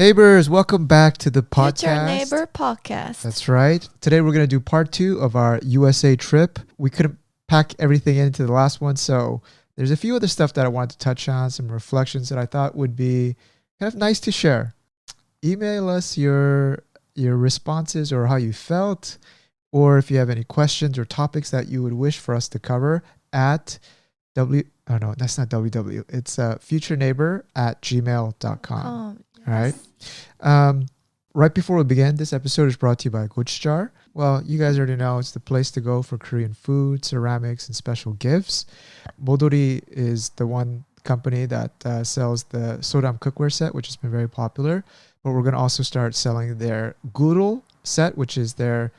Neighbors, welcome back to the podcast. Future Neighbor Podcast. That's right. Today we're going to do part 2 of our USA trip. We couldn't pack everything into the last one, so there's a few other stuff that I wanted to touch on, some reflections that I thought would be kind of nice to share. Email us your responses or how you felt, or if you have any questions or topics that you would wish for us to cover at it's futureneighbor@gmail.com. Yes. All right. Right before we begin, this episode is brought to you by Gochujar. Well, you guys already know it's the place to go for Korean food, ceramics, and special gifts. Modori is the one company that sells the Sodam cookware set, which has been very popular. But we're going to also start selling their gurul set, which is their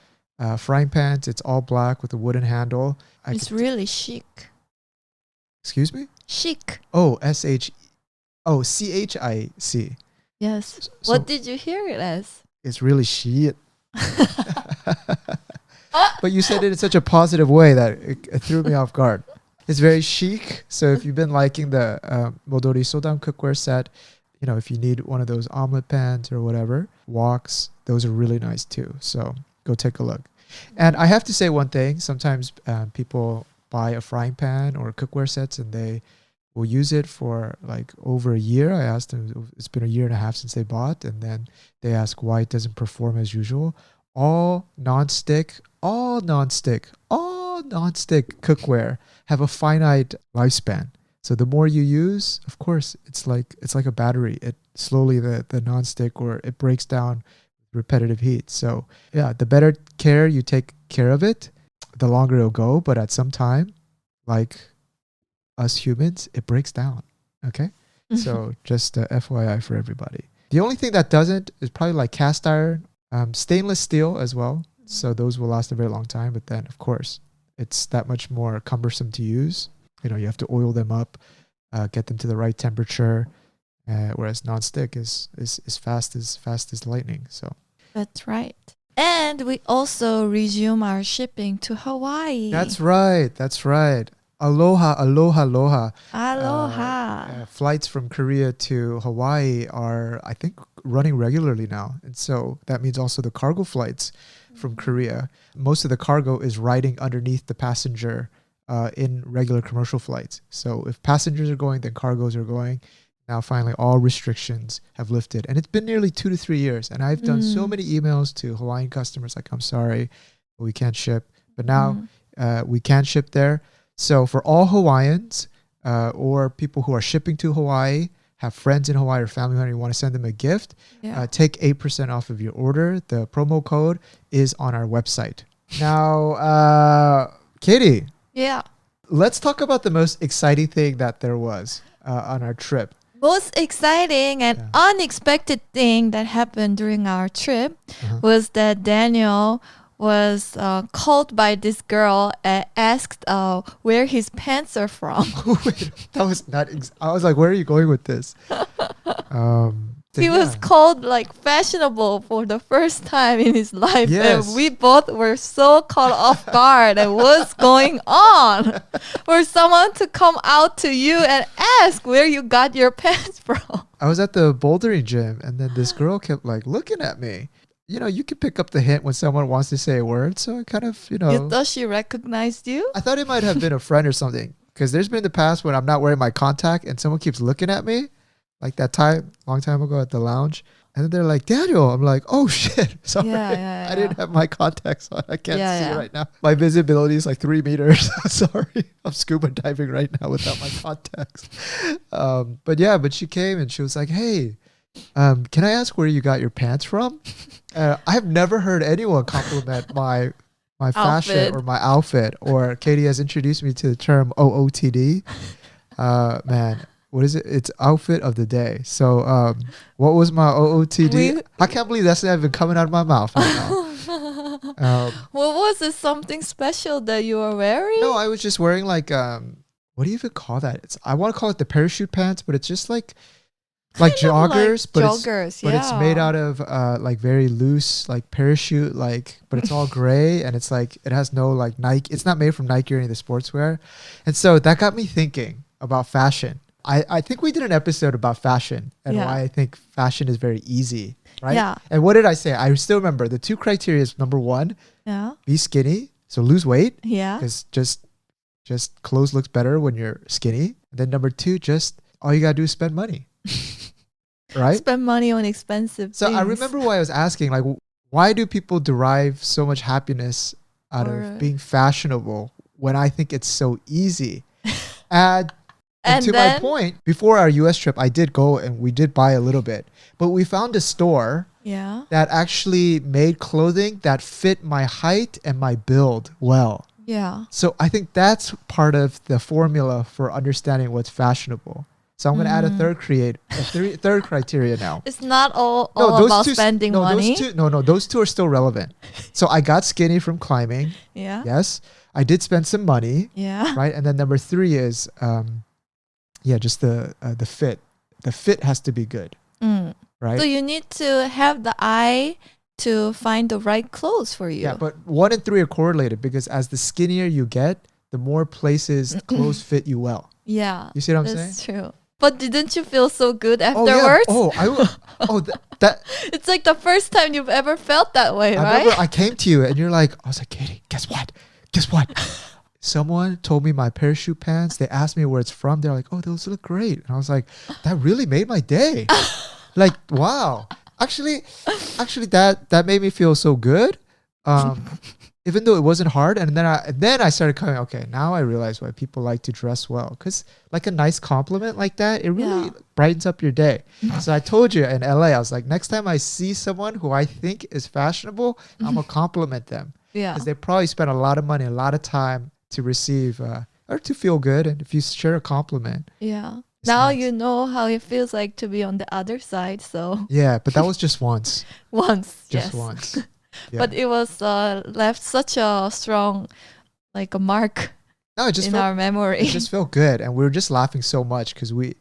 frying pans. It's all black with a wooden handle. It's really chic. Excuse me? Chic. Oh, CHIC. Yes. So What did you hear it as? it's really shit. But you said it in such a positive way that it threw me off guard. It's very chic. So if you've been liking the Modori Sodam cookware set, you know, if you need one of those omelet pans or whatever, woks, those are really nice too. So go take a look. And I have to say one thing. Sometimes people buy a frying pan or cookware sets and they will use it for like over a year. I asked them, it's been a year and a half since they bought, and then they ask why it doesn't perform as usual. All non-stick cookware have a finite lifespan. So the more you use, of course, it's like a battery. It slowly the non-stick or it breaks down with repetitive heat. So yeah, the better care you take care of it, the longer it'll go. But at some time, like us humans, it breaks down. Okay. So just FYI for everybody. The only thing that doesn't is probably like cast iron, stainless steel as well. So those will last a very long time. But then, of course, it's that much more cumbersome to use. You know, you have to oil them up, get them to the right temperature. Whereas nonstick is fast as lightning. So That's right. And we also resume our shipping to Hawaii. that's right. Aloha. Aloha. Flights from Korea to Hawaii are, I think, running regularly now. And so that means also the cargo flights from Korea. Most of the cargo is riding underneath the passenger in regular commercial flights. So if passengers are going, then cargoes are going. Now, finally, all restrictions have lifted. And it's been nearly 2 to 3 years. And I've done so many emails to Hawaiian customers like, I'm sorry, but we can't ship. But now we can ship there. So for all Hawaiians or people who are shipping to Hawaii, have friends in Hawaii or family member, you want to send them a gift, take 8% off of your order. The promo code is on our website. Now, Katie, Yeah. let's talk about the most exciting thing that there was on our trip. Most exciting and unexpected thing that happened during our trip was that Daniel was called by this girl and asked where his pants are from. That was not. I was like, where are you going with this? He was called like fashionable for the first time in his life. Yes. And we both were so caught off guard at what's going on. For someone to come out to you and ask where you got your pants from. I was at the bouldering gym and then this girl kept like looking at me. You know, you can pick up the hint when someone wants to say a word. So I kind of, You thought she recognized you? I thought it might have been a friend or something. Because there's been in the past when I'm not wearing my contact and someone keeps looking at me. Like that time, long time ago at the lounge. And then they're like, Daniel. I'm like, oh shit. Sorry. Yeah. I didn't have my contacts on. I can't see Yeah. right now. My visibility is like 3 meters. Sorry. I'm scuba diving right now without my contacts. But she came and she was like, hey, can I ask where you got your pants from? I've never heard anyone compliment my fashion Outfit. or my outfit. Or Katie has introduced me to the term OOTD. Man. What is it? It's outfit of the day. So what was my OOTD? I can't believe that's not even coming out of my mouth right now. What was it? Something special that you were wearing? No, I was just wearing like, what do you even call that? I want to call it the parachute pants, but it's just like joggers, but it's made out of like very loose, like parachute, like, but it's all gray and it's like, it has no like Nike. It's not made from Nike or any of the sportswear. And so that got me thinking about fashion. I think we did an episode about fashion and Yeah. why I think fashion is very easy, right? Yeah. And what did I say? I still remember the two criteria is number one, Yeah. be skinny, so lose weight, Yeah. because just clothes looks better when you're skinny. And then number two, just all you gotta do is spend money, right? Spend money on expensive So things. I remember why I was asking, like, why do people derive so much happiness out of being fashionable when I think it's so easy? And to my point, before our US trip, I did go and we did buy a little bit, but we found a store that actually made clothing that fit my height and my build well. Yeah. So I think that's part of the formula for understanding what's fashionable. So I'm going to add a third criteria now. It's not all about spending money. Those two are still relevant. So I got skinny from climbing. Yeah. Yes. I did spend some money. Yeah. Right. And then number three is, just the fit. The fit has to be good. Right. So you need to have the eye to find the right clothes for you. Yeah, but 1 and 3 are correlated because as the skinnier you get, the more places clothes fit you well. Yeah. You see what I'm saying? That's true. But didn't you feel so good afterwards? It's like the first time you've ever felt that way, I right? remember I came to you and you're like, I was like, Katie, guess what? Someone told me my parachute pants. They asked me where it's from. They're like, oh, those look great. And I was like, that really made my day. Like, wow. Actually, that made me feel so good. Even though it wasn't hard. And then I started coming, okay, now I realize why people like to dress well. Because like a nice compliment like that, it really brightens up your day. So I told you in LA, I was like, next time I see someone who I think is fashionable, I'm going to compliment them. Yeah. Because they probably spent a lot of money, a lot of time to receive or to feel good. And if you share a compliment. Yeah. Now nice. you know how it feels like to be on the other side. So yeah, but that was just once. Just once. Yeah. But it was left such a strong, like a mark in our memory. It just felt good, and we were just laughing so much because we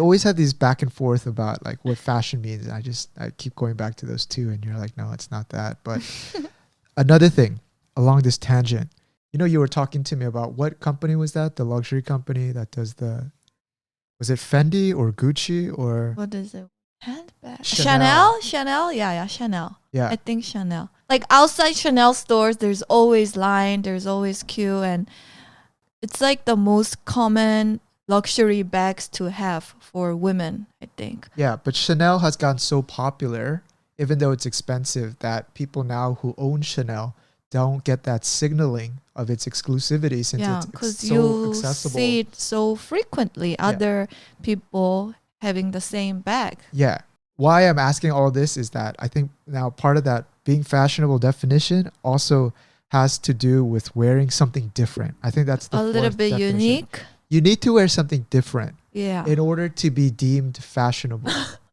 always have these back and forth about like what fashion means. And I keep going back to those two, and you're like, no, it's not that. But another thing along this tangent, you were talking to me about what company was that? The luxury company that does was it Fendi or Gucci or what is it? Handbag. Chanel? Chanel? Yeah, Chanel. Yeah. I think Chanel. Like outside Chanel stores, there's always line, there's always queue, and it's like the most common luxury bags to have for women, I think. Yeah, but Chanel has gotten so popular, even though it's expensive, that people now who own Chanel don't get that signaling of its exclusivity since it's so accessible. You see it so frequently, other people having the same bag. Yeah. Why I'm asking all this is that I think now part of that being fashionable definition also has to do with wearing something different. I think that's the a little bit definition. unique. You need to wear something different in order to be deemed fashionable,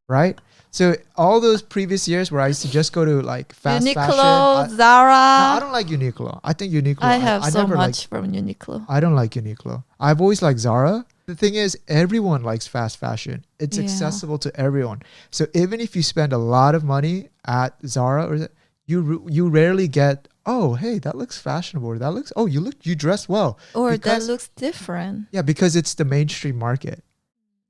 right? So all those previous years where I used to just go to like fast Uniqlo, fashion. Zara. No, I don't like Uniqlo. I think Uniqlo. I have I so never much from Uniqlo. I don't like Uniqlo. I've always liked Zara. The thing is, everyone likes fast fashion. It's accessible to everyone. So even if you spend a lot of money at Zara, you rarely get, oh, hey, that looks fashionable. Or that looks, you dress well. Or that looks different. Yeah, because it's the mainstream market.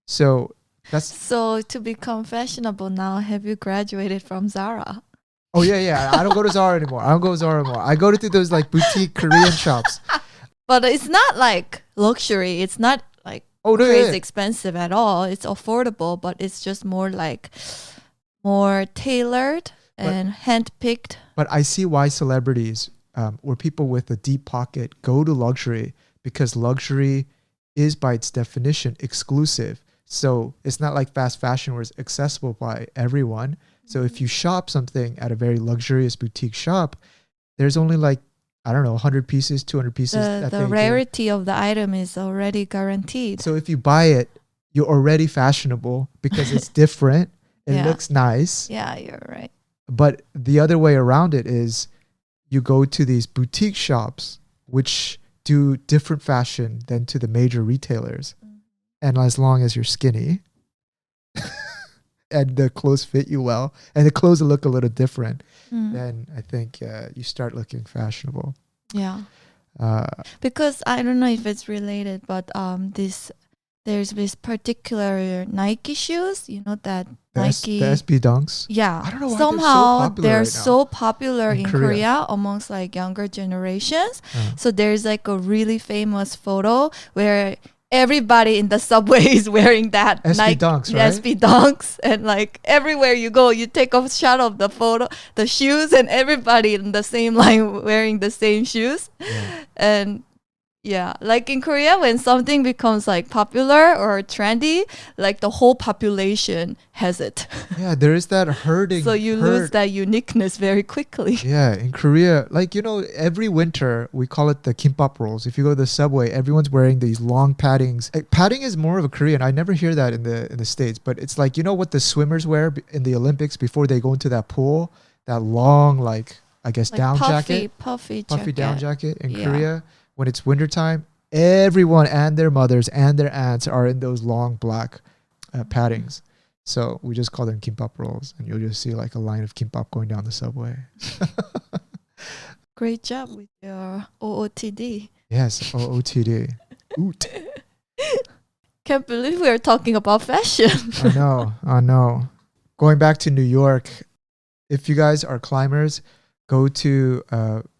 So to become fashionable now, have you graduated from Zara? Oh yeah. I don't go to Zara anymore. I go to those like boutique Korean shops. But it's not like luxury. It's not like crazy expensive at all. It's affordable, but it's just more tailored and handpicked. But I see why celebrities or people with a deep pocket go to luxury, because luxury is by its definition exclusive. So it's not like fast fashion where it's accessible by everyone. So if you shop something at a very luxurious boutique shop, there's only like, I don't know, 100 pieces, 200 pieces. The rarity of the item is already guaranteed. So if you buy it, you're already fashionable because it's different. It looks nice. Yeah, you're right. But the other way around it is you go to these boutique shops, which do different fashion than to the major retailers. And as long as you're skinny and the clothes fit you well and the clothes look a little different, then I think you start looking fashionable. Yeah. Because I don't know if it's related, but this there's this particular Nike shoes, you know, that The Nike. the SB Dunks. Yeah. I don't know why Somehow they're so so popular in in Korea. Korea amongst like younger generations. Uh, So there's like a really famous photo where everybody in the subway is wearing that SB Nike Dunks, right? SB Dunks, and like everywhere you go, you take a shot of the photo, the shoes, and everybody in the same line wearing the same shoes. Yeah. And yeah, like in Korea, when something becomes like popular or trendy, like the whole population has it. Yeah, there is that herding. So you lose that uniqueness very quickly. Yeah, in Korea, like, you know, every winter we call it the kimbap rolls. If you go to the subway, everyone's wearing these long paddings. Padding is more of a Korean. I never hear that in the States, but it's like, you know what the swimmers wear in the Olympics before they go into that pool? That long, like, I guess, Like down jacket. puffy Puffy down jacket in Yeah. Korea. When it's wintertime, everyone and their mothers and their aunts are in those long black paddings. So we just call them kimbap rolls, and you'll just see like a line of kimbap going down the subway. Great job with your OOTD. Yes, OOTD. Oot. Can't believe we are talking about fashion. I know. Going back to New York, if you guys are climbers, go to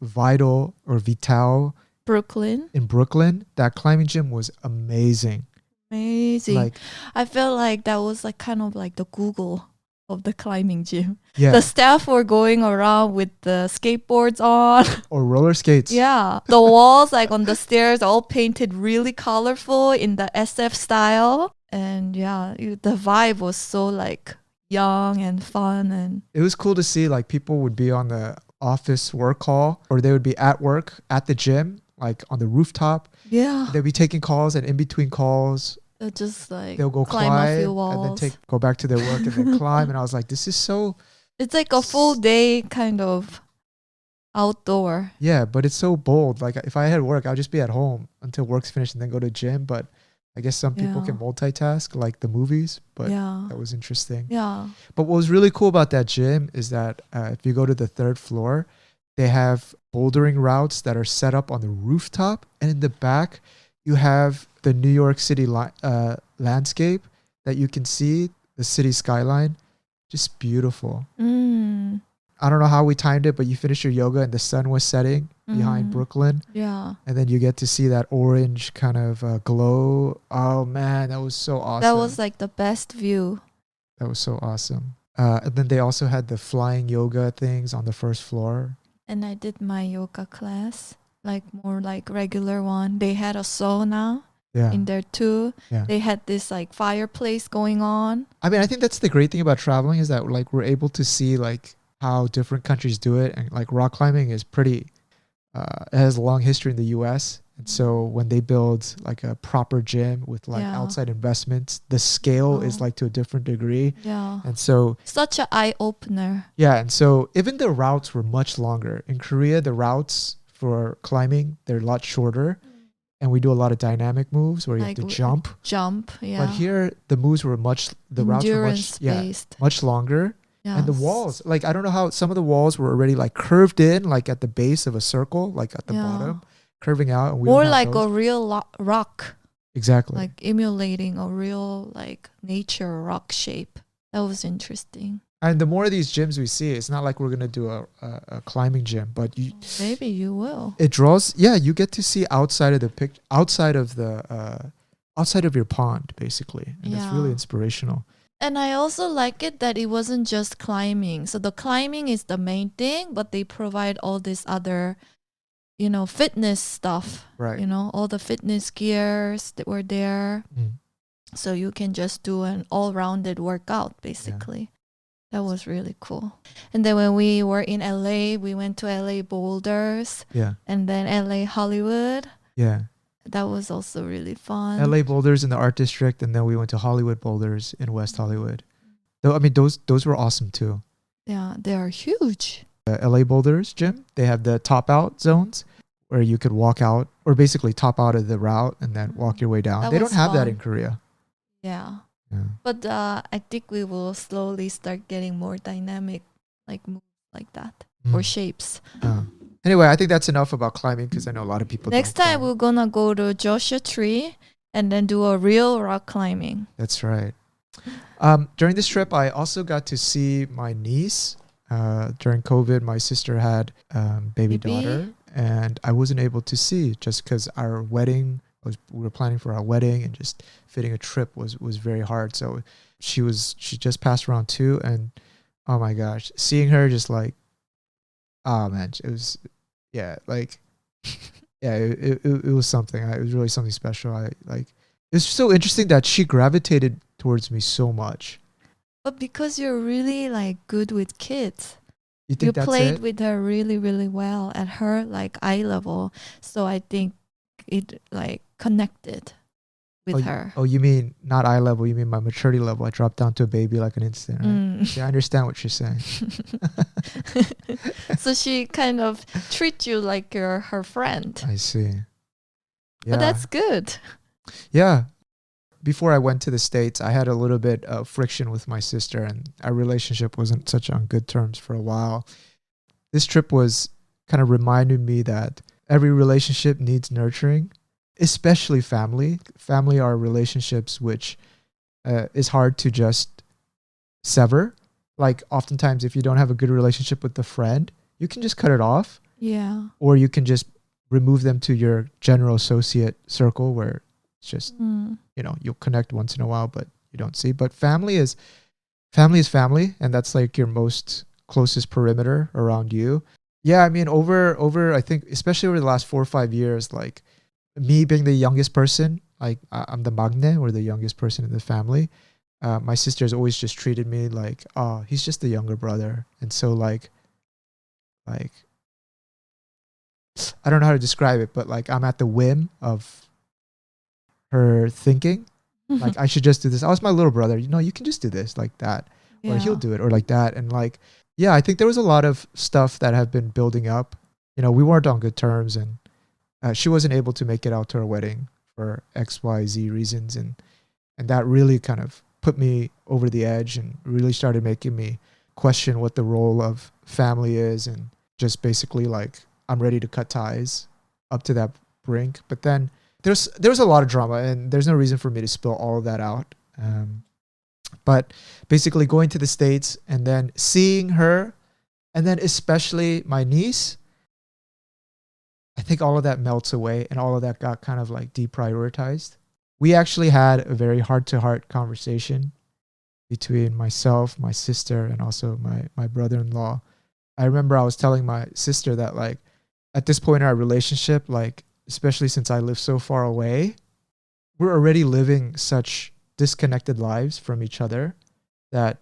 Vital or Vital Brooklyn. in Brooklyn. That climbing gym was amazing. Amazing. Like, I felt like that was like kind of like the Google of the climbing gym. yeah, The staff were going around with the skateboards on. or roller skates. Yeah. The walls, like on the stairs, all painted really colorful in the SF style. And yeah, the vibe was so like young and fun. And It was cool to see like people would be on the office work call, or they would be at work at the gym, like on the rooftop. yeah, They'd be taking calls, and in between calls, they'll just like they'll go climb climb a few and then walls. go back to their work and then climb. And I was like, this is so, It's like a full day kind of outdoor. yeah, but it's so bold. Like if I had work, I'll just be at home until work's finished and then go to gym. But I guess some people Yeah. can multitask like the movies, but Yeah. that was interesting. Yeah. But what was really cool about that gym is that if you go to the third floor, they have bouldering routes that are set up on the rooftop. And in the back, you have the New York City landscape that you can see, the city skyline. Just beautiful. Mm. I don't know how we timed it, but you finished your yoga and the sun was setting behind Mhm. Brooklyn. Yeah. And then you get to see that orange kind of glow. Oh, man, that was so awesome. That was like the best view. That was so awesome. And then they also had the flying yoga things on the first floor. And I did my yoga class, like more like regular one. They had a sauna Yeah. in there too. Yeah. They had this like fireplace going on. I mean, I think that's the great thing about traveling is that like we're able to see like how different countries do it. And like rock climbing is pretty, it has a long history in the US. And so when they build like a proper gym with like Yeah. outside investments, the scale is Oh. like to a different degree. Yeah. And so, Such an eye opener. yeah. And so even the routes were much longer. In Korea, the routes for climbing, they're a lot shorter. And we do a lot of dynamic moves where you Like have to jump. Jump. Yeah. But here, the moves were the routes were Endurance based. much longer. Yeah. And the walls, like, I don't know how some of the walls were already like curved in, like at the base of a circle, like at the Yeah. bottom, curving out. And we More don't have like those. a real rock, Exactly. like emulating a real like nature rock shape. That was interesting. And the more of these gyms we see, it's not like we're going to do a climbing gym, but Maybe you will. it draws, yeah, you get to see outside of the outside of your pond, basically. And it's really Yeah. inspirational. And I also like it that it wasn't just climbing. So the climbing is the main thing, but they provide all this other, fitness stuff. Right. All the fitness gears that were there. Mm. So you can just do an all-rounded workout, basically. That was really cool. And then when we were in LA, we went to LA Boulders Yeah. and then LA Hollywood. Yeah. That was also really fun. LA Boulders in the art district, and then we went to Hollywood Boulders in West Hollywood. Though I mean those were awesome too. Yeah, they are huge. LA Boulders gym, they have the top out zones where you could walk out or basically top out of the route and then walk your way down. That They don't was have that fun. in Korea. Yeah. Yeah. But I think we will slowly start getting more dynamic, like moves like that or Mm. shapes. Anyway, I think that's enough about climbing because I know a lot of people. Next don't time climb. we're gonna go to Joshua Tree and then do a real rock climbing. That's right. During this trip, I also got to see my niece. During COVID, my sister had baby daughter, and I wasn't able to see just because our wedding we were planning for our wedding, and just fitting a trip was very hard. So she just passed around 2, and oh my gosh, seeing her just like, oh man, it was like it was something. It was really something special. It's so interesting that she gravitated towards me so much. But because you're really like good with kids, you think that's played it? with her really, really well at her like eye level. So I think it like connected with her. Oh, you mean not eye level? You mean my maturity level? I dropped down to a baby like an instant. Right? Yeah, I understand what you're saying. So she kind of treats you like you're her friend. I see. Yeah. But that's good. Yeah. Before I went to the States, I had a little bit of friction with my sister, and our relationship wasn't such on good terms for a while. This trip was kind of reminded me that every relationship needs nurturing, especially family. Family are relationships which is hard to just sever. Like oftentimes, if you don't have a good relationship with a friend, you can just cut it off. Yeah. Or you can just remove them to your general associate circle where it's just, you'll connect once in a while, but you don't see. But family is family. And that's like your most closest perimeter around you. Yeah. I mean, over, I think, especially over the last 4 or 5 years, like me being the youngest person, like I'm the magne, or the youngest person in the family. My sister's always just treated me like, oh, he's just the younger brother. And so like, I don't know how to describe it, but like I'm at the whim of her thinking, like I should just do this. Oh, it's my little brother. You can just do this like that, or he'll do it, or like that. And like, yeah, I think there was a lot of stuff that have been building up. We weren't on good terms, and she wasn't able to make it out to our wedding for XYZ reasons, and that really kind of put me over the edge and really started making me question what the role of family is, and just basically like I'm ready to cut ties up to that brink. But then there was a lot of drama, and there's no reason for me to spill all of that out. But basically going to the States and then seeing her, and then especially my niece, I think all of that melts away, and all of that got kind of like deprioritized. We actually had a very heart-to-heart conversation between myself, my sister, and also my brother-in-law. I remember I was telling my sister that like at this point in our relationship, like especially since I live so far away, we're already living such disconnected lives from each other that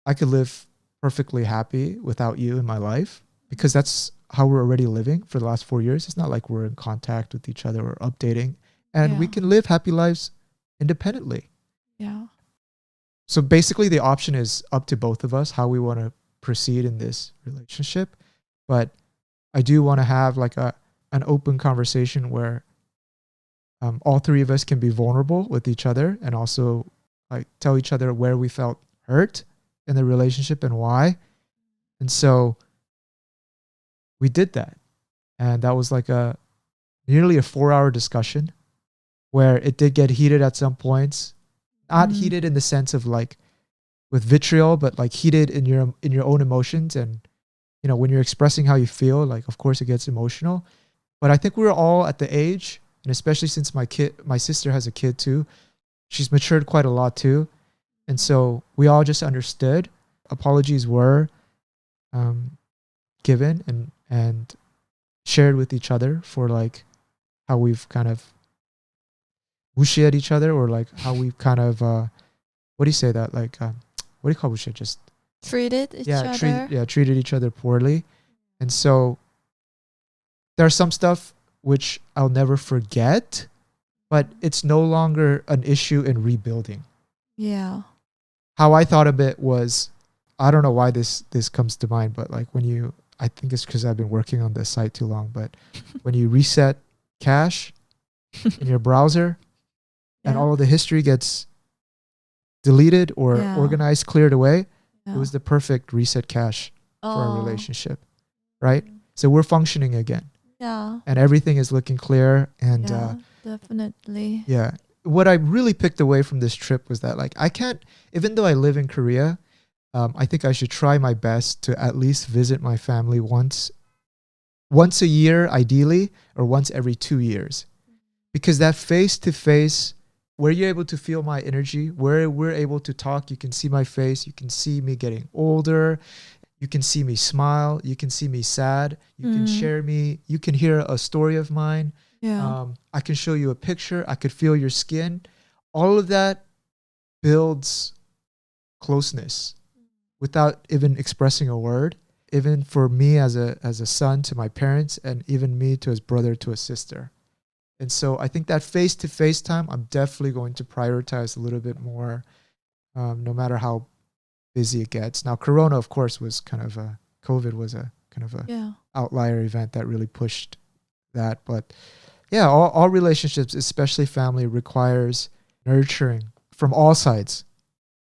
I could live perfectly happy without you in my life, because that's how we're already living for the last 4 years. It's not like we're in contact with each other or updating, and we can live happy lives independently. Yeah. So basically the option is up to both of us how we want to proceed in this relationship. But I do want to have like an open conversation where all three of us can be vulnerable with each other, and also like tell each other where we felt hurt in the relationship and why. And so we did that. And that was like nearly a 4-hour discussion where it did get heated at some points. Not heated in the sense of like with vitriol, but like heated in your own emotions. And when you're expressing how you feel, like of course it gets emotional. But I think we were all at the age, and especially since my sister has a kid too, she's matured quite a lot too. And so we all just understood. Apologies were given and shared with each other for like how we've kind of wuxie at each other, or like how we've kind of what do you say that, like what do you call wuxie? Just treated each other. Treated each other poorly. And so there's some stuff which I'll never forget, but it's no longer an issue in rebuilding. Yeah. How I thought of it was, I don't know why this comes to mind, but like I think it's because I've been working on this site too long, but when you reset cache in your browser and all of the history gets deleted or organized, cleared away, it was the perfect reset cache for our relationship, right? So we're functioning again. Yeah. and everything is looking clear. And Yeah, definitely. yeah, what I really picked away from this trip was that like I can't, even though I live in Korea, I think I should try my best to at least visit my family once a year, ideally, or once every 2 years, because that face to face, where you're able to feel my energy, where we're able to talk, you can see my face, you can see me getting older, you can see me smile, you can see me sad, you can share me, you can hear a story of mine. Yeah. I can show you a picture, I could feel your skin. All of that builds closeness without even expressing a word. Even for me as a son to my parents, and even me to his brother to his sister. And so I think that face-to-face time, I'm definitely going to prioritize a little bit more, no matter how busy it gets. Now, Corona, of course, was kind of COVID was a kind of a outlier event that really pushed that. But yeah, all relationships, especially family, requires nurturing from all sides.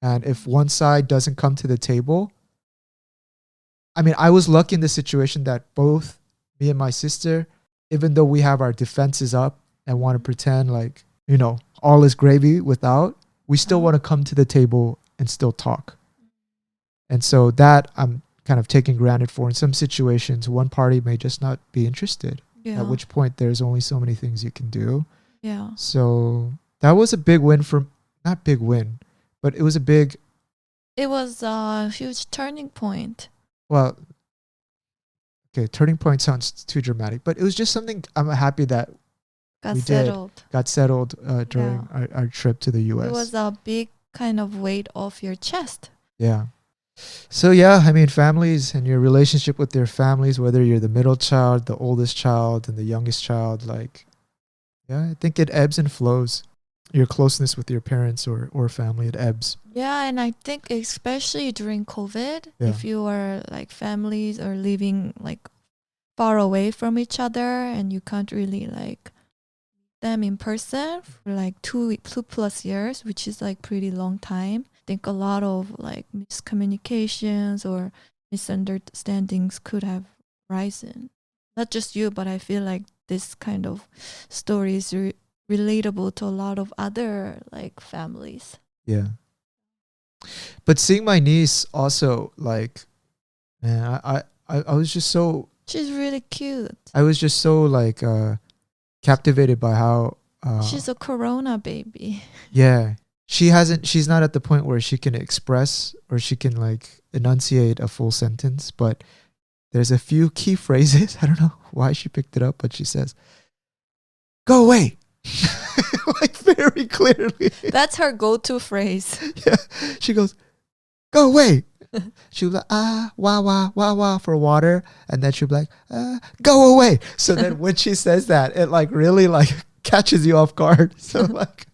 And if one side doesn't come to the table, I mean, I was lucky in the situation that both me and my sister, even though we have our defenses up and want to pretend like, all is gravy without, we still want to come to the table and still talk. And so that I'm kind of taking granted for. In some situations, one party may just not be interested, at which point there's only so many things you can do. Yeah. So that was a big win not big win, but it was a huge turning point. Well, okay, turning point sounds too dramatic, but it was just something I'm happy that got settled during our trip to the US. It was a big kind of weight off your chest. Yeah. So yeah, I mean, families and your relationship with their families, whether you're the middle child, the oldest child, and the youngest child, like, yeah, I think it ebbs and flows. Your closeness with your parents or family, it ebbs. Yeah, and I think especially during COVID, if you are like families are living like far away from each other and you can't really like them in person for like 2+ years, which is like pretty long time. I think a lot of like miscommunications or misunderstandings could have risen. Not just you, but I feel like this kind of story is relatable to a lot of other like families. Yeah. But seeing my niece also, like, man, I was just so... She's really cute. I was just so like captivated by how... she's a Corona baby. Yeah. She's not at the point where she can express or she can like enunciate a full sentence, but there's a few key phrases. I don't know why she picked it up, but she says, "Go away." Like very clearly. That's her go-to phrase. Yeah. She goes, "Go away." She'll be like, wah, wah, wah, wah for water. And then she'll be like, go away. So then when she says that, it like really like catches you off guard. So like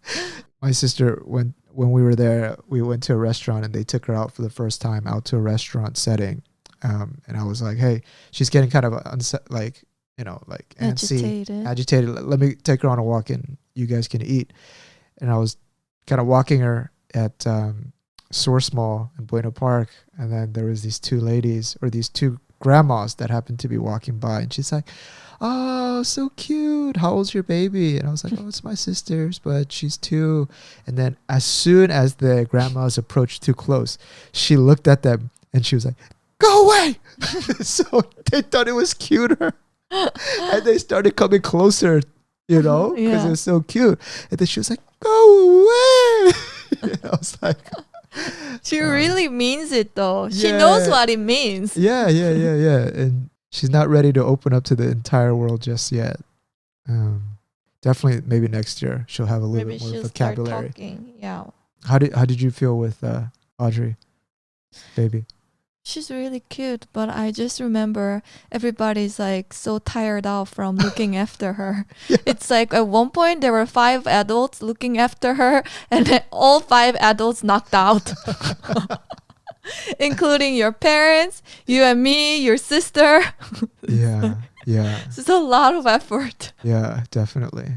my sister, when we were there, we went to a restaurant and they took her out for the first time out to a restaurant setting. And I was like, hey, she's getting kind of like antsy, agitated. Let me take her on a walk and you guys can eat. And I was kind of walking her at Source Mall in Bueno Park, and then there was these two ladies or these two grandmas that happened to be walking by, and she's like, "Oh, so cute. How old's your baby?" And I was like, "Oh, it's my sister's, but she's 2." And then as soon as the grandmas approached too close, she looked at them and she was like, "Go away." So they thought it was cuter. And they started coming closer, because it was so cute. And then she was like, "Go away." And I was like, she really means it though. She knows what it means. Yeah. And she's not ready to open up to the entire world just yet. Definitely maybe next year she'll have a little bit more vocabulary. Start talking. Yeah. How did you feel with Audrey, baby? She's really cute, but I just remember everybody's like so tired out from looking after her. Yeah. It's like at one point there were 5 adults looking after her, and then all 5 adults knocked out, including your parents, you and me, your sister. Yeah. It's a lot of effort. Yeah, definitely.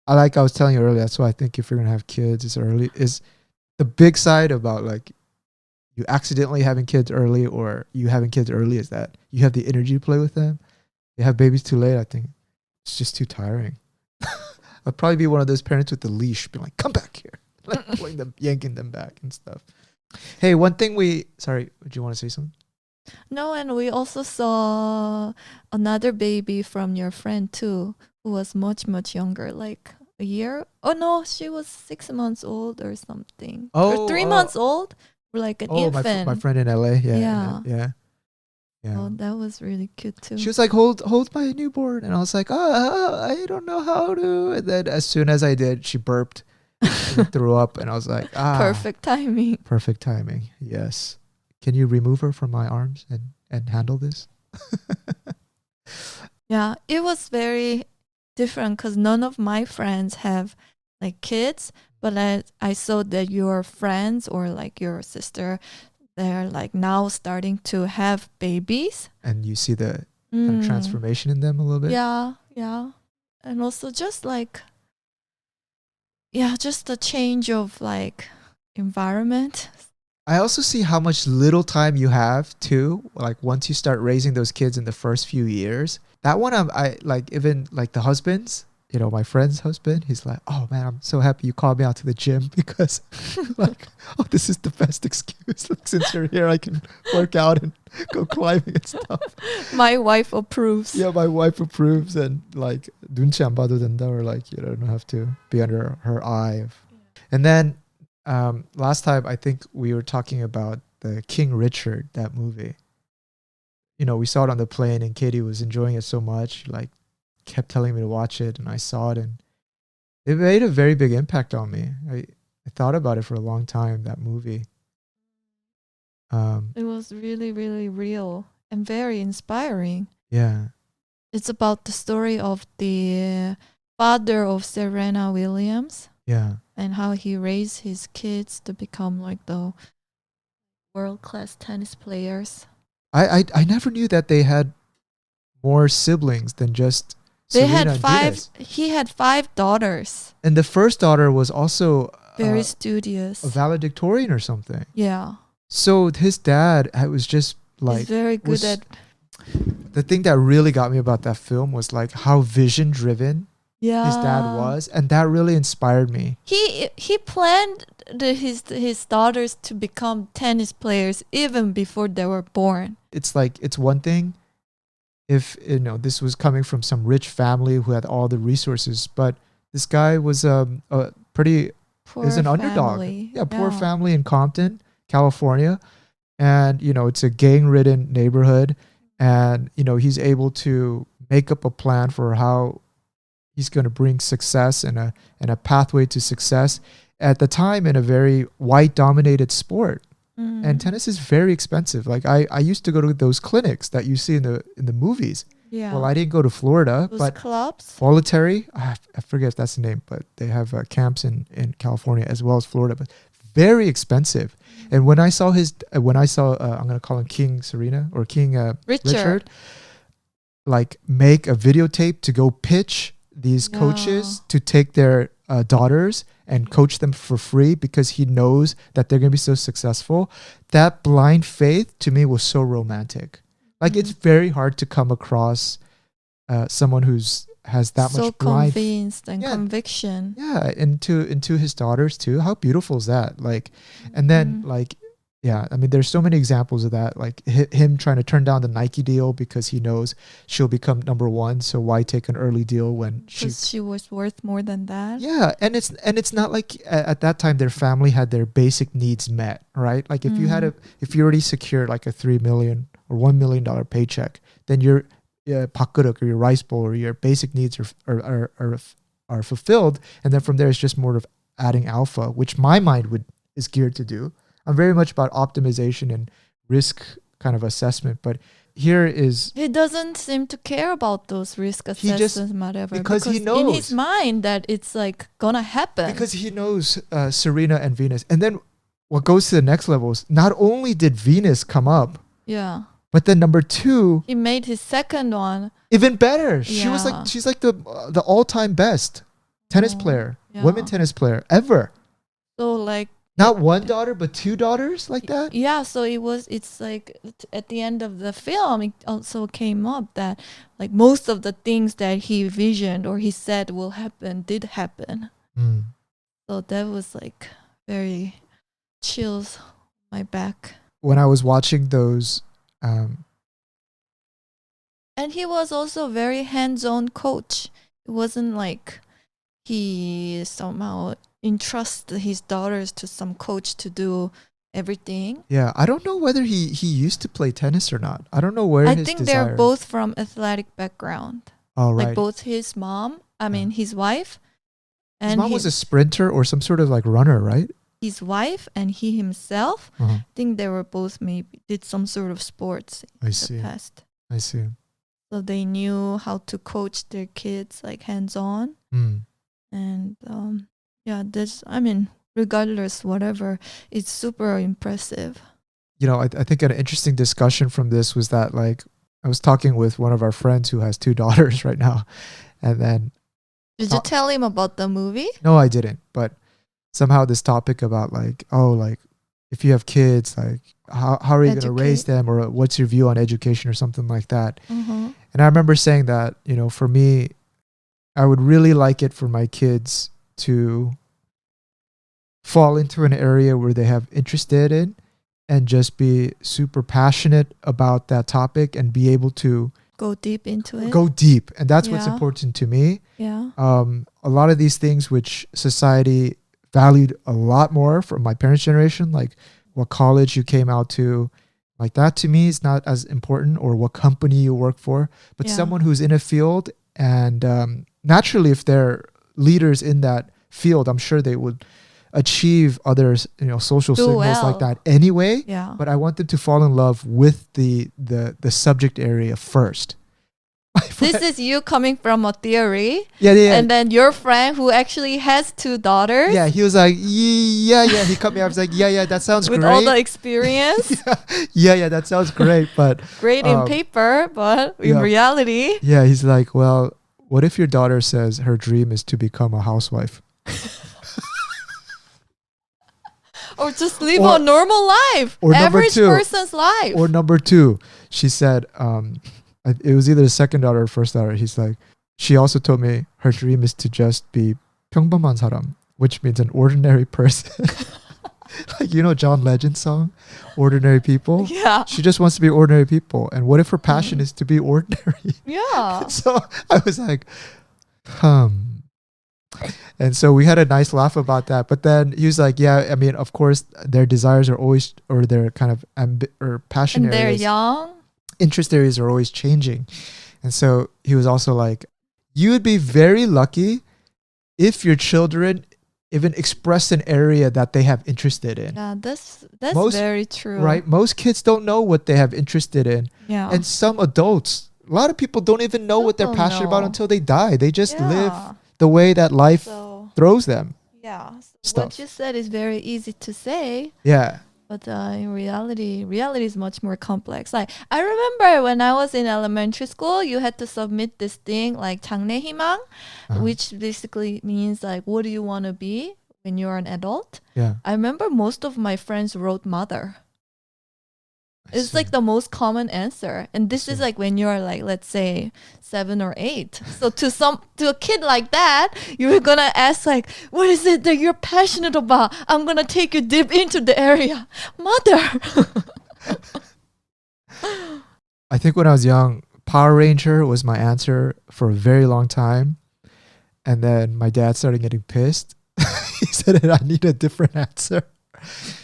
I was telling you earlier, that's why I think if you're gonna have kids, is the big side about like you accidentally having kids early or you having kids early is that you have the energy to play with them. They have babies too late, I think. It's just too tiring. I'd probably be one of those parents with the leash, being like, come back here. Like pulling them, yanking them back and stuff. Hey, one thing sorry, do you want to say something? No, and we also saw another baby from your friend too, who was much, much younger, like a year. Oh no, she was 6 months old or something. Or 3 months old, or like an infant. My friend in LA. Yeah. Oh, that was really cute too. She was like, hold my newborn. And I was like, I don't know how to. And then as soon as I did, she burped and threw up. And I was like, Perfect timing. Perfect timing. Yes. Can you remove her from my arms and handle this? Yeah, it was very different because none of my friends have like kids. But I saw that your friends or like your sister, they're like now starting to have babies. And you see the kind of transformation in them a little bit? Yeah. And also just like, just a change of like environment. I also see how much little time you have too. Like once you start raising those kids in the first few years, that one I like, even like the husbands, you know, my friend's husband, he's like, oh man, I'm so happy you called me out to the gym because like, oh, this is the best excuse. Like, since you're here, I can work out and go climbing and stuff. My wife approves. Yeah, my wife approves and like, 눈치 안 봐도 된다, or like, you don't have to be under her eye. And then last time, I think we were talking about the King Richard, that movie. You know, we saw it on the plane and Katie was enjoying it so much, like kept telling me to watch it, and I saw it and it made a very big impact on me. I thought about it for a long time, that movie. It was really, really real and very inspiring. Yeah. It's about the story of the father of Serena Williams. Yeah. And how he raised his kids to become like the world-class tennis players. I never knew that they had more siblings than just Serena and Venus. He had 5 daughters. And the first daughter was also very studious, a valedictorian or something. Yeah. So his dad was just like, he's very good at. The thing that really got me about that film was like how vision driven his dad was, and that really inspired me. He planned his daughters to become tennis players even before they were born. It's like, it's one thing if, you know, this was coming from some rich family who had all the resources, but this guy was a pretty poor is an family. Underdog. Yeah, poor family in Compton, California, and you know, it's a gang-ridden neighborhood, and you know, he's able to make up a plan for how he's going to bring success and a pathway to success at the time in a very white-dominated sport. And tennis is very expensive. Like I used to go to those clinics that you see in the movies. Yeah. Well, I didn't go to Florida, those but clubs. Voluntary. I forget if that's the name, but they have camps in California as well as Florida. But very expensive. And when I saw I'm gonna call him King Serena or King Richard, like make a videotape to go pitch these coaches to take their daughters and coach them for free because he knows that they're going to be so successful. That blind faith to me was so romantic. Like it's very hard to come across someone has that so much blind convinced and conviction. Yeah, into his daughters too. How beautiful is that? Like, and then like, yeah, I mean, there's so many examples of that. Like him trying to turn down the Nike deal because he knows she'll become number one. So why take an early deal when she was worth more than that? Yeah, and it's not like at that time their family had their basic needs met, right? Like if you already secured like a $3 million or $1 million paycheck, then your pakkuruk or your rice bowl or your basic needs are fulfilled, and then from there it's just more of adding alpha, which my mind is geared to do. I'm very much about optimization and risk kind of assessment, but here is... He doesn't seem to care about those risk assessments, whatever. Because he knows. In his mind that it's like gonna happen. Because he knows Serena and Venus. And then what goes to the next level is not only did Venus come up, but then number 2... He made his second one. Even better. She's like the all-time best tennis player, women tennis player ever. So like, Not one daughter, but two daughters like that? Yeah, so it's like at the end of the film, it also came up that like most of the things that he visioned or he said will happen did happen. Mm. So that was like very chills my back. When I was watching those, And he was also very hands-on coach. It wasn't like he somehow entrusted his daughters to some coach to do everything. yeah, I don't know whether he used to play tennis or not. I don't know where I his think desire. they're both from athletic background. Oh, right. Like both his mom, his wife, His and mom was a sprinter or some sort of like runner, right? his wife and he himself. Uh-huh. I think they were both maybe did some sort of sports in I the see. past. I see. So they knew how to coach their kids like hands-on. Mm. And regardless, whatever, it's super impressive. You know, I think an interesting discussion from this was that, like, I was talking with one of our friends who has two daughters right now. And then, Did you tell him about the movie? no, I didn't. But somehow this topic about like, oh, like if you have kids, like how are you going to raise them, or what's your view on education or something like that. Mm-hmm. And I remember saying that, you know, for me, I would really like it for my kids to fall into an area where they have interested in and just be super passionate about that topic and be able to Go deep into it. go deep. And that's what's Yeah. important to me. Yeah. A lot of these things which society valued a lot more from my parents' generation, like what college you came out to, like that to me is not as important, or what company you work for, but Yeah. someone who's in a field and naturally if they're leaders in that field, I'm sure they would achieve other, you know, social Do signals well. like that anyway. Yeah. But I want them to fall in love with the subject area first. This is you coming from a theory. Yeah. And then your friend who actually has two daughters. Yeah, he was like, yeah. He cut me off. I was like, yeah, that sounds With great. all the experience. yeah, that sounds great. But Great in paper, but in yeah. reality. yeah, he's like, well, what if your daughter says her dream is to become a housewife? Or just live a normal life. Or number average two. person's life. Or number two, she said, it was either the second daughter or first daughter. He's like, she also told me her dream is to just be 평범한 사람, which means an ordinary person. Like, you know, John Legend's song, Ordinary People? Yeah. She just wants to be ordinary people. And what if her passion is to be ordinary? Yeah. So I was like, And so we had a nice laugh about that. But then he was like, yeah, I mean, of course, their desires are always, or their kind of passion And they're areas, young. interest areas are always changing. And so he was also like, you would be very lucky if your children even express an area that they have interested in. Yeah, that's Most- very true. Right? Most kids don't know what they have interested in. Yeah. And some adults, a lot of people don't even know what they're Don't passionate about know. until they die. They just live Yeah. the way that life So throws them. yeah. So Stuff. what you said is very easy to say. Yeah. But in reality is much more complex. Like I remember when I was in elementary school, you had to submit this thing like 장래희망, which basically means like what do you want to be when you're an adult? Yeah. I remember most of my friends wrote mother. I It's see. like the most common answer, and this is see. like when you're like, let's say 7 or 8. So to a kid like that, you're gonna ask like, what is it that you're passionate about? I'm gonna take you deep into the area, mother. I think when I was young, Power Ranger was my answer for a very long time. And then my dad started getting pissed. He said that I need a different answer.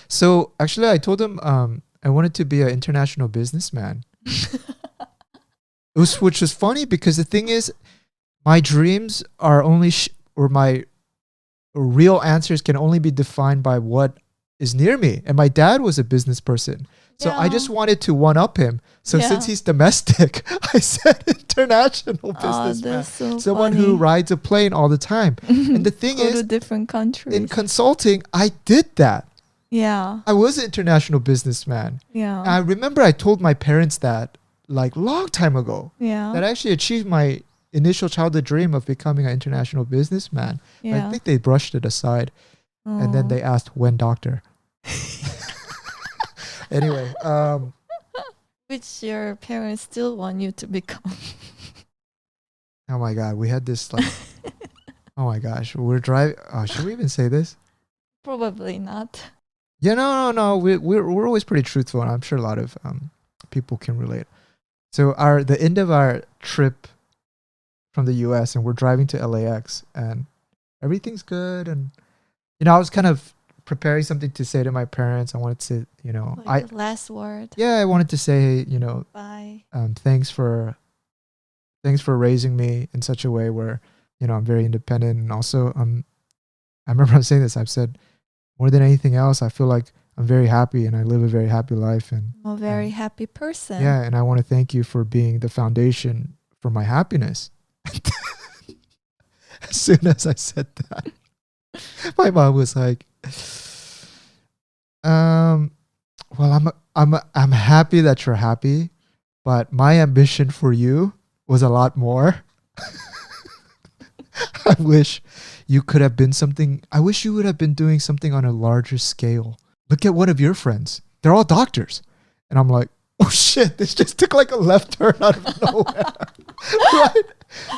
So actually, I told him I wanted to be an international businessman. Which was funny because the thing is, my dreams are only, or my real answers can only be defined by what is near me. And my dad was a business person. So I Yeah. just wanted to one up him. So Yeah. since he's domestic, I said international businessman. That's so Someone funny. who rides a plane all the time. And the thing Go to is, different countries. in consulting, I did that. yeah, I was an international businessman. yeah, I remember I told my parents that like long time ago, yeah, that I actually achieved my initial childhood dream of becoming an international businessman. yeah. I think they brushed it aside. And then they asked, when doctor? Anyway, which your parents still want you to become. oh my God, we had this like, oh my gosh, we're driving. Oh, should we even say this? Probably not. Yeah, no. We're always pretty truthful, and I'm sure a lot of people can relate. So the end of our trip from the U.S. and we're driving to LAX, and everything's good, and I was kind of preparing something to say to my parents. I wanted to, Like the last word. Yeah, I wanted to say, Bye. Thanks for raising me in such a way where, I'm very independent, and also I remember I'm saying this. I've said, more than anything else, I feel like I'm very happy and I live a very happy life, and I'm a very happy person. yeah, and I want to thank you for being the foundation for my happiness. As soon as I said that, my mom was like, well, I'm happy that you're happy, but my ambition for you was a lot more. I wish you could have been something. I wish you would have been doing something on a larger scale. Look at one of your friends. They're all doctors. And I'm like, oh shit, this just took like a left turn out of nowhere.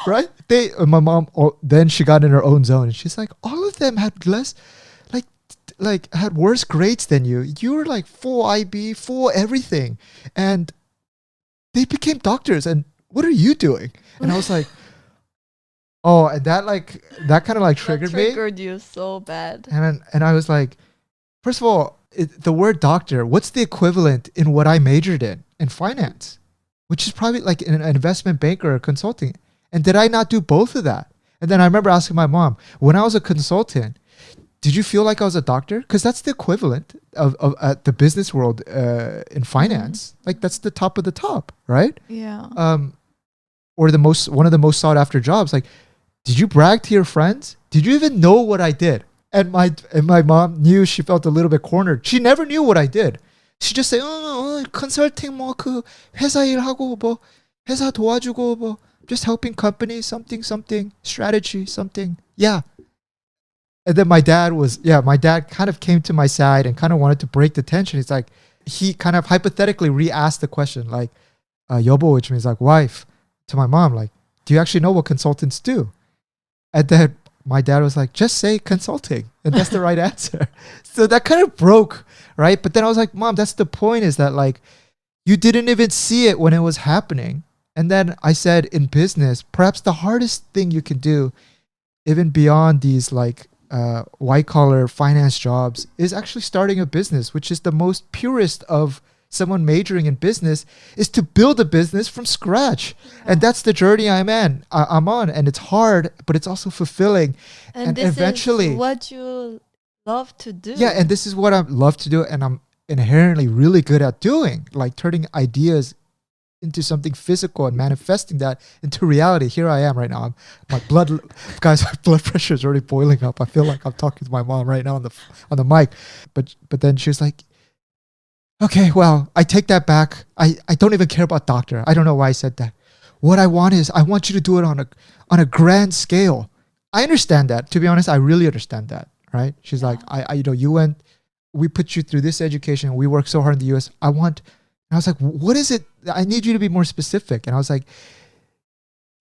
Right? My mom, then she got in her own zone, and she's like, all of them had less, like had worse grades than you. You were like full IB, full everything. And they became doctors. And what are you doing? And I was like, oh, and that kind of like triggered me. Triggered you so bad. And I was like, first of all, the word doctor, what's the equivalent in what I majored in finance, which is probably like an investment banker or consulting. And did I not do both of that? And then I remember asking my mom, when I was a consultant, did you feel like I was a doctor? Because that's the equivalent of the business world in finance. Like that's the top of the top, right? Yeah. Or one of the most sought after jobs. Like, did you brag to your friends? Did you even know what I did? And my mom knew she felt a little bit cornered. She never knew what I did. She just said, consulting 뭐 그 회사 일하고 뭐 회사 도와주고 뭐 just helping companies something strategy something. Yeah. And then my dad kind of came to my side and kind of wanted to break the tension. He's like, he kind of hypothetically re-asked the question, like, 여보, which means like wife, to my mom, like, do you actually know what consultants do? And then my dad was like, just say consulting. And that's the right answer. So that kind of broke, right? But then I was like, Mom, that's the point, is that like, you didn't even see it when it was happening. And then I said, in business, perhaps the hardest thing you can do, even beyond these like white collar finance jobs, is actually starting a business, which is the most purest of someone majoring in business, is to build a business from scratch. Yeah. And that's the journey I'm on. And it's hard, but it's also fulfilling. And this eventually is what you love to do. Yeah, and this is what I love to do, and I'm inherently really good at doing, like turning ideas into something physical and manifesting that into reality. Here I am right now. My blood pressure is already boiling up. I feel like I'm talking to my mom right now on the mic. But then she was like, okay, well, I take that back. I don't even care about doctor. I don't know why I said that. What I want is, I want you to do it on a grand scale. I understand that. To be honest, I really understand that, right? She's like, we put you through this education. We worked so hard in the US. And I was like, what is it? I need you to be more specific. And I was like,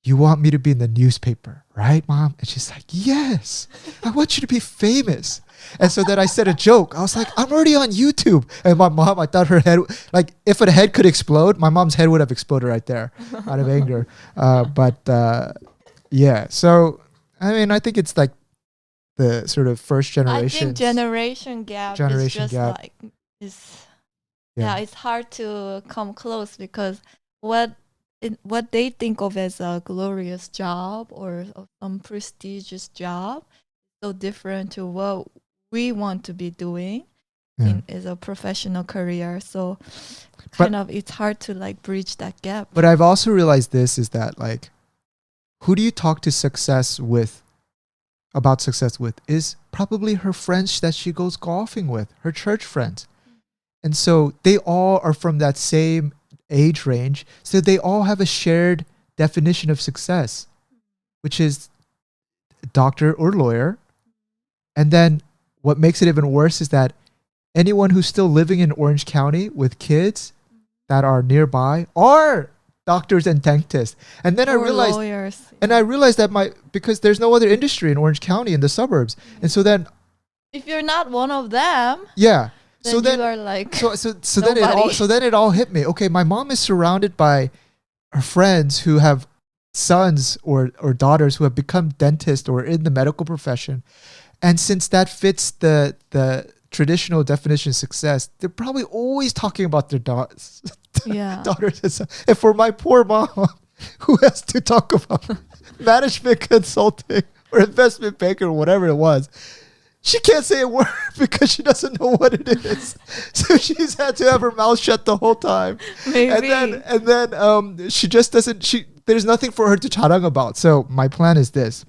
you want me to be in the newspaper, right, Mom? And she's like, yes, I want you to be famous. And so then I said a joke. I was like, I'm already on YouTube. And my mom, I thought her head, like if a head could explode, my mom's head would have exploded right there out of anger. Yeah. So, I mean, I think it's like the sort of first generation. I think generation gap is just like, it's hard to come close, because what they think of as a glorious job or some prestigious job is so different to what we want to be doing as a professional career. So it's hard to like bridge that gap. But I've also realized this, is that like, who do you talk to about success with is probably her friends that she goes golfing with, her church friends. And so they all are from that same age range. So they all have a shared definition of success, which is doctor or lawyer. And then what makes it even worse is that anyone who's still living in Orange County with kids that are nearby are doctors and dentists. And then I Or realized, lawyers. that because there's no other industry in Orange County in the suburbs. And so then, If you're not one of them, yeah. then So then, you are like so then it all hit me. Okay, my mom is surrounded by her friends who have sons or daughters who have become dentists or in the medical profession. And since that fits the traditional definition of success, they're probably always talking about their daughters. yeah. daughters and sons. And for my poor mom, who has to talk about management consulting or investment banker or whatever it was, she can't say a word because she doesn't know what it is. So she's had to have her mouth shut the whole time. Maybe. And then she just doesn't. There's nothing for her to charang about. So my plan is this: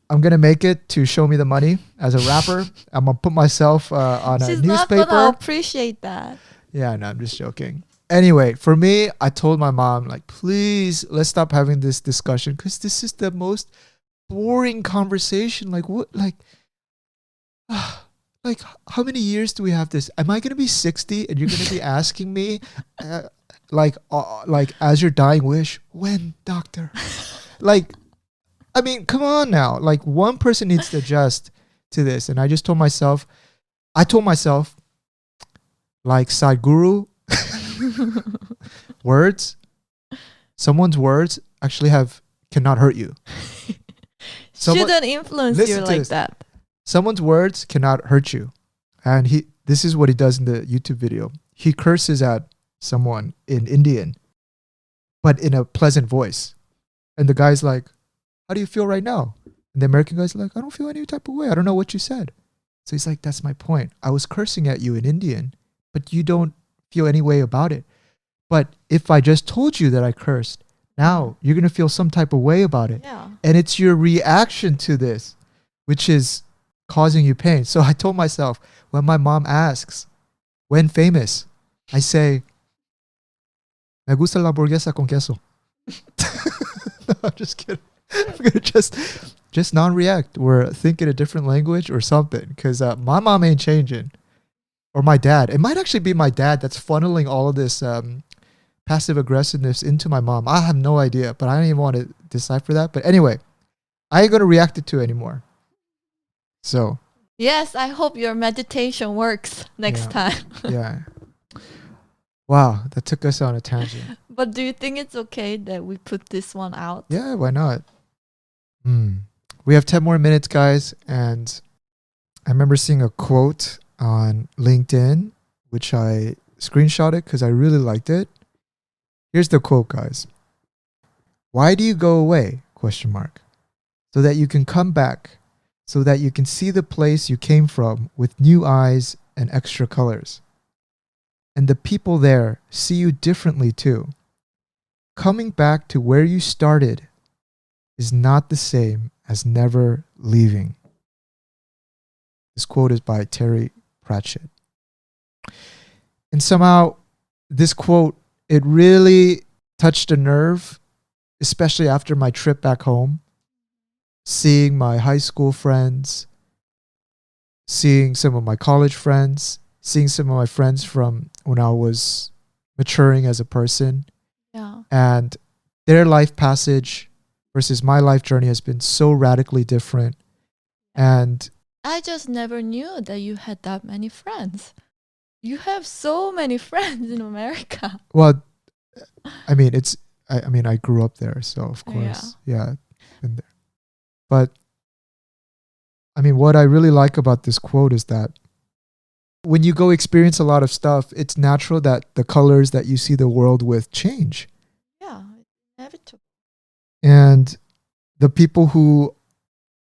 I'm gonna make it to Show Me the Money as a rapper. I'm gonna put myself on a She's newspaper. not gonna appreciate that. Yeah, no, I'm just joking. Anyway, for me, I told my mom, like, please, let's stop having this discussion because this is the most boring conversation. Like, what, like how many years do we have this? Am I gonna be 60 and you're gonna be asking me, like as your dying wish, when, doctor? Like, I mean, come on now. Like, one person needs to adjust to this, and I told myself, like Sadhguru, someone's words actually cannot hurt you. Shouldn't influence you like that. Someone's words cannot hurt you. And this is what he does in the YouTube video. He curses at someone in Indian, but in a pleasant voice. And the guy's like, how do you feel right now? And the American guy's like, I don't feel any type of way. I don't know what you said. So he's like, that's my point. I was cursing at you in Indian, but you don't feel any way about it. But if I just told you that I cursed, now you're going to feel some type of way about it. Yeah. And it's your reaction to this, which is causing you pain. So I told myself, when my mom asks, when famous, I say, me gusta la hamburguesa con queso. No, I'm just kidding. I'm going to just non-react or think in a different language or something. Because my mom ain't changing. Or my dad. It might actually be my dad that's funneling all of this passive aggressiveness into my mom. I have no idea, but I don't even want to decipher that. But anyway, I ain't going to react it to anymore. So. Yes, I hope your meditation works next time. Yeah. Wow, that took us on a tangent. But do you think it's okay that we put this one out? Yeah, why not? We have 10 more minutes, guys. And I remember seeing a quote on LinkedIn, which I screenshotted because I really liked it. Here's the quote, guys. Why do you go away? ? So that you can come back, so that you can see the place you came from with new eyes and extra colors. And the people there see you differently too. Coming back to where you started is not the same as never leaving. This quote is by Terry Pratchett. And somehow this quote, it really touched a nerve, especially after my trip back home, seeing my high school friends, seeing some of my college friends, seeing some of my friends from when I was maturing as a person. Yeah. And their life passage versus my life journey has been so radically different. And I just never knew that you had that many friends. You have so many friends in America. well, I mean, I grew up there, so of course, yeah, been there. But I mean, what I really like about this quote is that when you go experience a lot of stuff, it's natural that the colors that you see the world with change. Yeah, inevitable. And the people who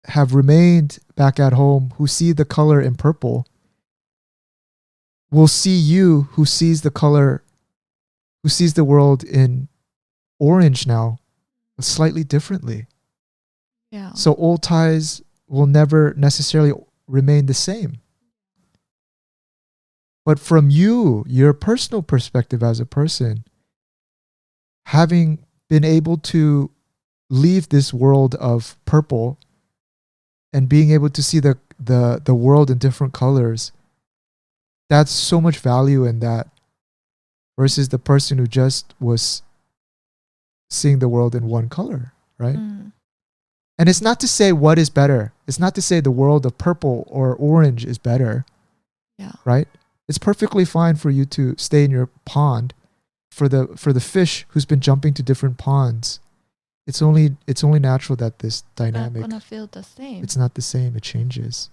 have remained back at home, who see the color in purple, will see you who sees the color, who sees the world in orange now, slightly differently. Yeah. So old ties will never necessarily remain the same. But from you, your personal perspective as a person, having been able to leave this world of purple and being able to see the world in different colors. That's so much value in that versus the person who just was seeing the world in one color, right? And it's not to say what is better. It's not to say the world of purple or orange is better, right? It's perfectly fine for you to stay in your pond. For the fish who's been jumping to different ponds, it's only natural that this dynamic, not gonna feel the same. It's not the same. It changes.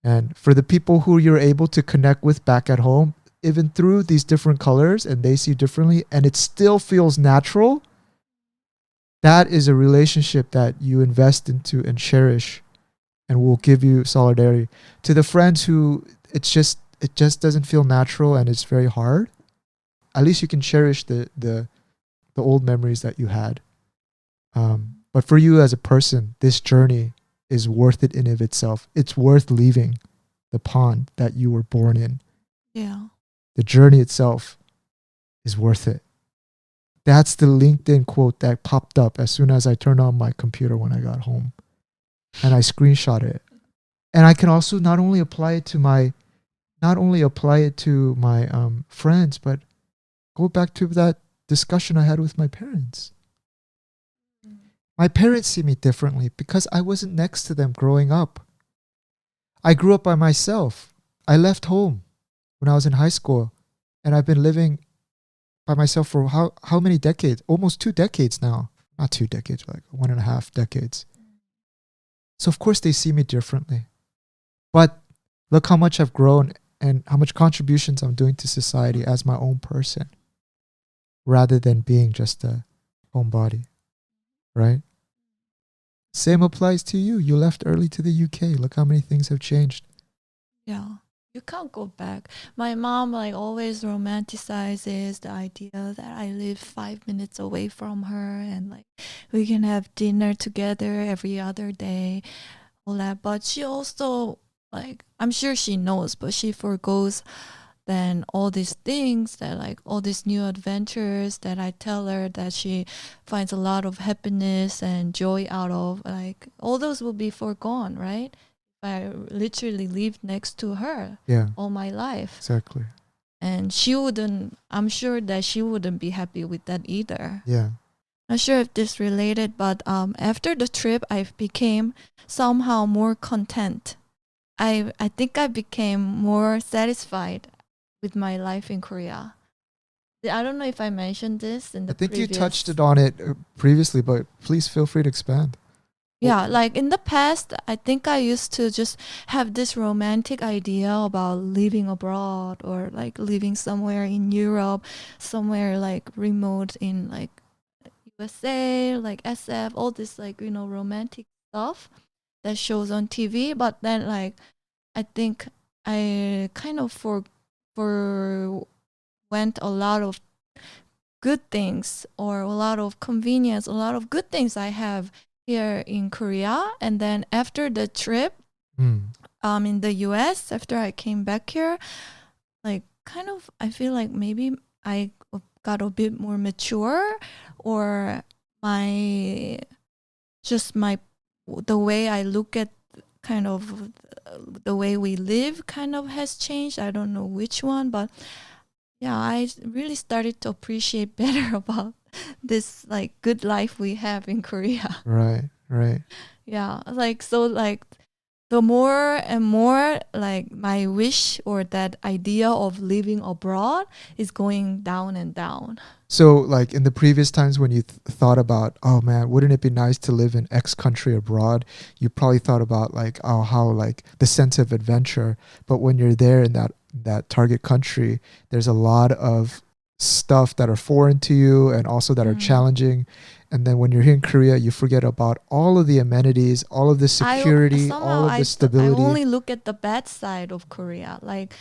And for the people who you're able to connect with back at home, even through these different colors, and they see differently, and it still feels natural, that is a relationship that you invest into and cherish and will give you solidarity. To the friends who it just doesn't feel natural and it's very hard, at least you can cherish the old memories that you had. But for you as a person, this journey is worth it in of itself. It's worth leaving the pond that you were born in. Yeah. The journey itself is worth it. That's the LinkedIn quote that popped up as soon as I turned on my computer when I got home. And I screenshot it. And I can also not only apply it to my friends, but go back to that discussion I had with my parents. My parents see me differently because I wasn't next to them growing up. I grew up by myself. I left home when I was in high school, and I've been living by myself for how many decades? Almost 2 decades now. Not 2 decades, like 1.5 decades. So of course they see me differently. But look how much I've grown and how much contributions I'm doing to society as my own person, rather than being just a homebody, right? Same applies to you. You left early to the UK. Look how many things have changed. Yeah. You can't go back. My mom always romanticizes the idea that I live 5 minutes away from her and we can have dinner together every other day, all that. But she also I'm sure she knows, but she forgoes then all these things that all these new adventures that I tell her that she finds a lot of happiness and joy out of, all those will be forgone, right? I literally lived next to her all my life. Exactly. And I'm sure that she wouldn't be happy with that either. Yeah. Not sure if this related, but after the trip, I became somehow more content. I think I became more satisfied with my life in Korea. I don't know if I mentioned this in the previous... you touched on it previously, but please feel free to expand. Yeah, in the past, I think I used to just have this romantic idea about living abroad or living somewhere in Europe, somewhere remote in USA, SF, all this romantic stuff that shows on TV. But then I think I kind of went a lot of good things or a lot of convenience, a lot of good things I have here in Korea. And then after the trip in the US, after I came back here, I feel like maybe I got a bit more mature, or the way I look at kind of the way we live kind of has changed. I don't know which one, but yeah, I really started to appreciate better about this good life we have in Korea. Right. Yeah, the more and more my wish or that idea of living abroad is going down and down. So in the previous times when you thought about, oh man, wouldn't it be nice to live in X country abroad? You probably thought about how the sense of adventure. But when you're there in that target country, there's a lot of stuff that are foreign to you and also that are challenging. And then when you're here in Korea, you forget about all of the amenities, all of the security, all of the stability. I only look at the bad side of Korea, like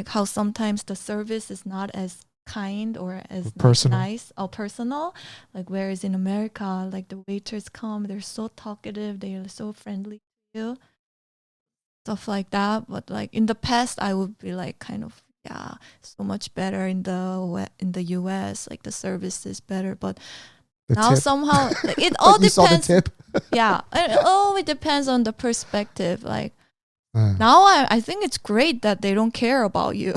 how sometimes the service is not as kind or as personal. Nice or personal. Whereas in America, the waiters come, they're so talkative, they're so friendly to you, stuff like that. But in the past, I would be so much better in the US. The service is better, but The now tip. somehow like, it all You saw the depends. tip. Yeah, it always depends on the perspective. Like Uh, now, I think it's great that they don't care about you.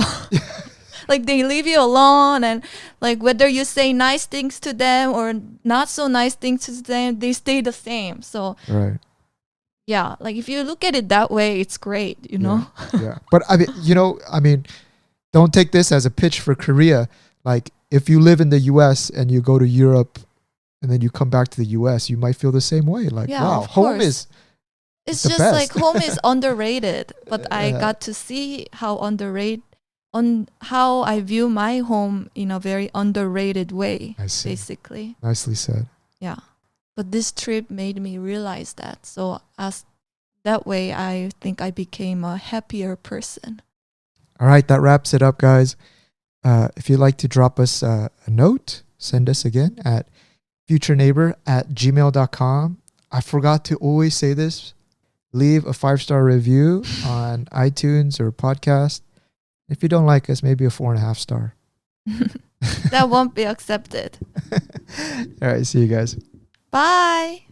Like they leave you alone, and like whether you say nice things to them or not so nice things to them, they stay the same. So right. yeah, like if you look at it that way, it's great, you know. Yeah. But I mean, don't take this as a pitch for Korea. Like if you live in the US and you go to Europe and then you come back to the US, you might feel the same way. Like, Yeah, wow, of home course. is It's the just best. like home is underrated, but I Yeah. got to see how underrated on how I view my home in a very underrated way, I see. basically. Nicely said. Yeah. But this trip made me realize that. So as that way, I think I became a happier person. All right, that wraps it up, guys. If you'd like to drop us a note, send us again at futureneighbor@gmail.com. I forgot to always say this. Leave a 5-star review on iTunes or podcast. If you don't like us, maybe a 4.5 star. That won't be accepted. All right, see you guys. Bye.